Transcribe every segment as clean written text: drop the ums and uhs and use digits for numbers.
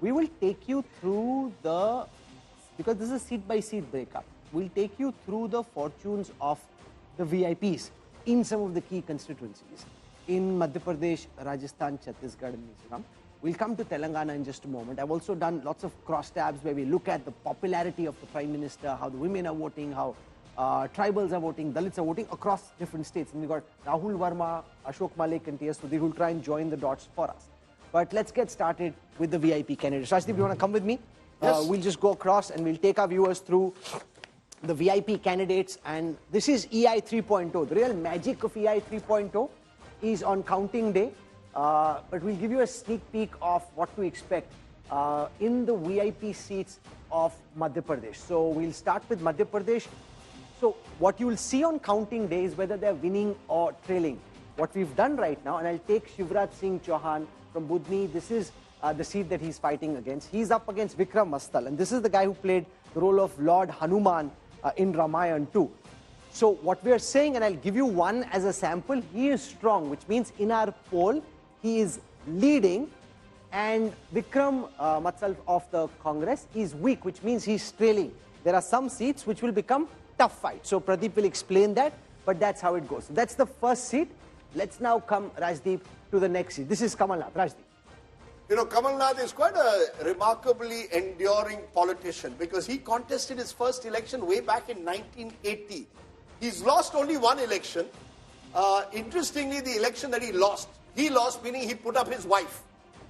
We will take you through because this is a seat-by-seat breakup, we'll take you through the fortunes of the VIPs in some of the key constituencies in Madhya Pradesh, Rajasthan, Chhattisgarh and Mizoram. We'll come to Telangana in just a moment. I've also done lots of cross-tabs where we look at the popularity of the Prime Minister, how the women are voting, how tribals are voting, Dalits are voting across different states. And we've got Rahul Verma, Ashok Malik and T.S. Sudhir who will try and join the dots for us. But let's get started with the VIP candidates. Rajdeep, you want to come with me? Yes. We'll just go across and we'll take our viewers through the VIP candidates. And this is EI 3.0. The real magic of EI 3.0 is on counting day. But we'll give you a sneak peek of what to expect in the VIP seats of Madhya Pradesh. So we'll start with Madhya Pradesh. So what you will see on counting day is whether they're winning or trailing. What we've done right now, and I'll take Shivraj Singh Chauhan from Budni. This is the seat that he's fighting against. He's up against Vikram Mastal, and this is the guy who played the role of Lord Hanuman in Ramayan too. So what we are saying, and I'll give you one as a sample, he is strong, which means in our poll, he is leading, and Vikram Mastal of the Congress is weak, which means he's trailing. There are some seats which will become tough fight. So Pradeep will explain that, but that's how it goes. So that's the first seat. Let's now come, Rajdeep, to the next seat. This is Kamal Nath. Rajdeep. You know, Kamal Nath is quite a remarkably enduring politician because he contested his first election way back in 1980. He's lost only one election. Interestingly, the election that he lost meaning he put up his wife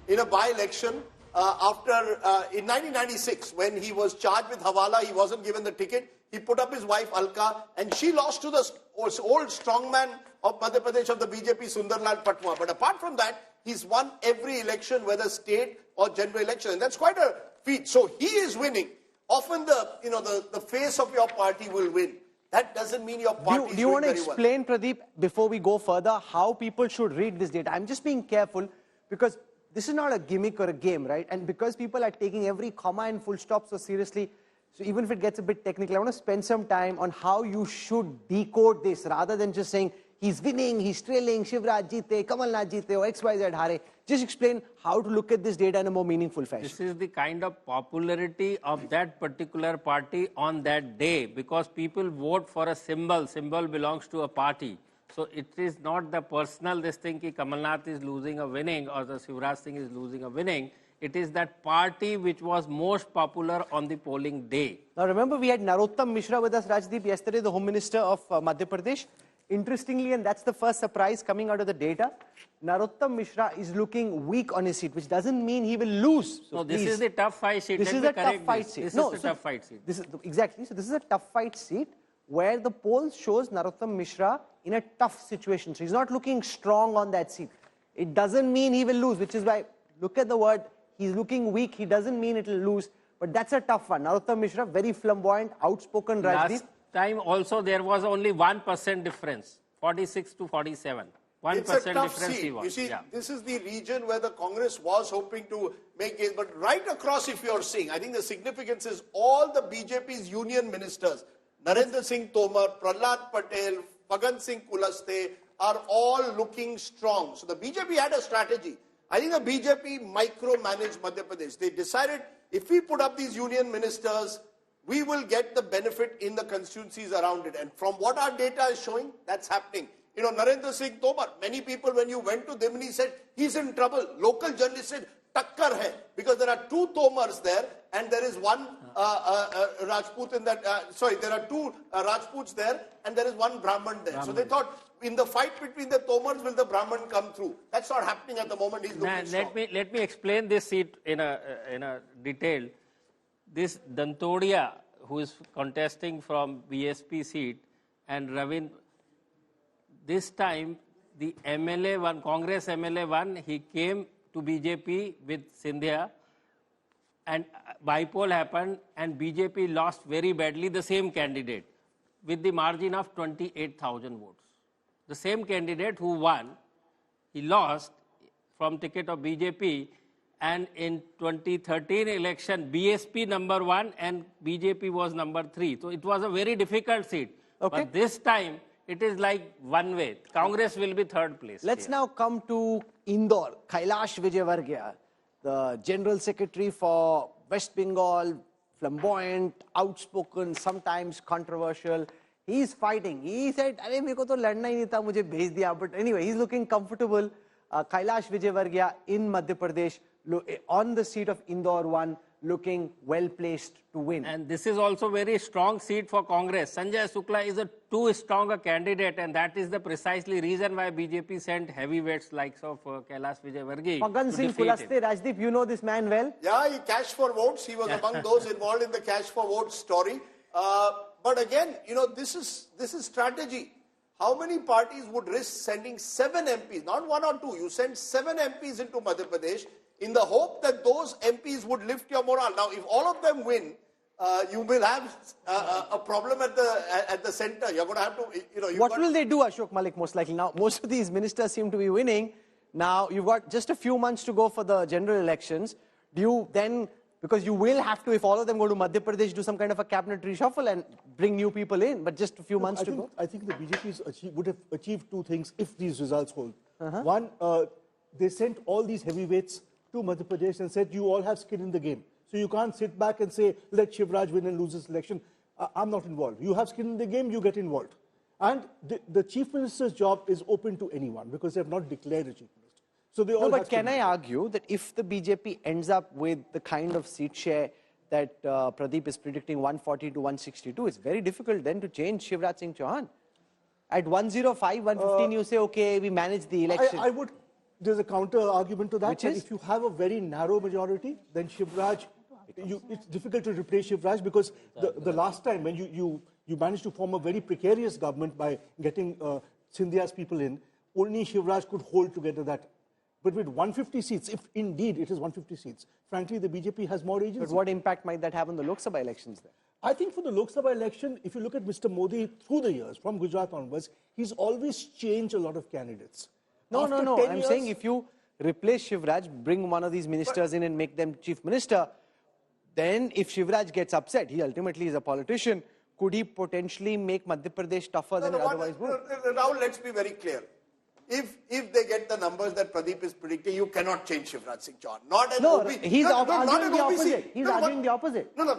in a by-election in 1996 when he was charged with Hawala. He wasn't given the ticket. He put up his wife Alka and she lost to the old strongman of Madhya Pradesh of the BJP, Sundarlal Patwa. But apart from that, he's won every election, whether state or general election. And that's quite a feat. So he is winning. Often the face of your party will win. That doesn't mean your party is doing very well. Do you want to explain, Pradeep, before we go further, how people should read this data? I'm just being careful because this is not a gimmick or a game, right? And because people are taking every comma and full stop so seriously, so even if it gets a bit technical, I want to spend some time on how you should decode this rather than just saying he's winning, he's trailing, Shivraj jeete, Kamal Nath jeete, or XYZ hare. Just explain how to look at this data in a more meaningful fashion. This is the kind of popularity of that particular party on that day because people vote for a symbol. Symbol belongs to a party. So it is not the personal this thing ki Kamal Nath is losing or winning or the Shivraj Singh is losing or winning. It is that party which was most popular on the polling day. Now remember, we had Narottam Mishra with us, Rajdeep, yesterday, the Home Minister of Madhya Pradesh. Interestingly, and that's the first surprise coming out of the data, Narottam Mishra is looking weak on his seat, which doesn't mean he will lose. So no, this is the tough fight seat. This is a tough fight seat. This is the tough fight seat. Exactly. So this is a tough fight seat where the poll shows Narottam Mishra in a tough situation. So he's not looking strong on that seat. It doesn't mean he will lose, which is why, look at the word, he's looking weak. He doesn't mean it will lose, but that's a tough one. Narottam Mishra, very flamboyant, outspoken, Rajdeep. Last time also there was only 1% difference, 46 to 47. 1% it's a tough difference seat. he won. You see, this is the region where the Congress was hoping to make it, but right across, if you're seeing, I think the significance is all the BJP's union ministers, Narendra Singh Tomar, Prahlad Patel, Pagan Singh Kulaste, are all looking strong. So the BJP had a strategy. I think the BJP micromanaged Madhya Pradesh. They decided if we put up these union ministers, we will get the benefit in the constituencies around it. And from what our data is showing, that's happening. You know, Narendra Singh Tomar, many people, when you went to Dimni, said, he's in trouble. Local journalists said, takkar hai. Because there are two Tomars there, and there is one Rajput in that, there are two Rajputs there, and there is one Brahman there. So they thought, in the fight between the Tomars, will the Brahman come through? That's not happening at the moment. He's looking strong. Let me explain this seat in a detail. This Dantodia, who is contesting from BSP seat, and Ravin, this time the MLA won, Congress MLA won. He came to BJP with Sindhya, and bypoll happened, and BJP lost very badly the same candidate with the margin of 28,000 votes. The same candidate who won, he lost from ticket of BJP, and in 2013 election, BSP number 1 and BJP was number 3. So it was a very difficult seat. Okay. But this time, it is like one way. Congress will be third place. Let's now come to Indore. Kailash Vijayvargiya, the General Secretary for West Bengal, flamboyant, outspoken, sometimes controversial. He's fighting. He said, "Arey, meko to ladna hi nahi tha, mujhe bhej diya." But anyway, he's looking comfortable. Kailash Vijayvargiya in Madhya Pradesh, on the seat of Indore 1, looking well placed to win. And this is also very strong seat for Congress. Sanjay Shukla is a too strong a candidate, and that is the precisely reason why BJP sent heavyweights likes of Kailash Vijayvargiya. Pagan Singh Kulaste, Rajdeep, you know this man well. Yeah, he cashed for votes. He was among those involved in the cash for votes story. But again, this is strategy. How many parties would risk sending 7 MPs, not 1 or 2? You send 7 MPs into Madhya Pradesh in the hope that those MPs would lift your morale. Now, if all of them win, you will have a problem at the center. You're going to have to, What will they do, Ashok Malik, most likely? Now, most of these ministers seem to be winning. Now, you've got just a few months to go for the general elections. Do you then, because you will have to, if all of them go to Madhya Pradesh, do some kind of a cabinet reshuffle and bring new people in, but just a few months to go? I think the BJP would have achieved 2 things if these results hold. One, they sent all these heavyweights to Madhya Pradesh and said, you all have skin in the game. So you can't sit back and say, let Shivraj win and lose this election. I'm not involved. You have skin in the game, you get involved. And the chief minister's job is open to anyone because they have not declared a chief minister. So they all but can I argue that if the BJP ends up with the kind of seat share that Pradeep is predicting, 140 to 162, it's very difficult then to change Shivraj Singh Chauhan. At 105, 115, you say, okay, we manage the election. I would, there's a counter argument to that. Which is? If you have a very narrow majority, then Shivraj, it's difficult to replace Shivraj because the last time when you managed to form a very precarious government by getting Scindia's people in, only Shivraj could hold together that. But with 150 seats, if indeed it is 150 seats, frankly, the BJP has more agency. But what impact might that have on the Lok Sabha elections then? I think for the Lok Sabha election, if you look at Mr. Modi through the years, from Gujarat onwards, he's always changed a lot of candidates. No. I'm years, saying if you replace Shivraj, bring one of these ministers in and make them chief minister, then if Shivraj gets upset, he ultimately is a politician, could he potentially make Madhya Pradesh tougher than it otherwise would? Rahul, let's be very clear. If they get the numbers that Pradeep is predicting, you cannot change Shivraj Singh Chauhan. Not an No, OBC. he's not arguing an the OBC. opposite. He's arguing the opposite. No,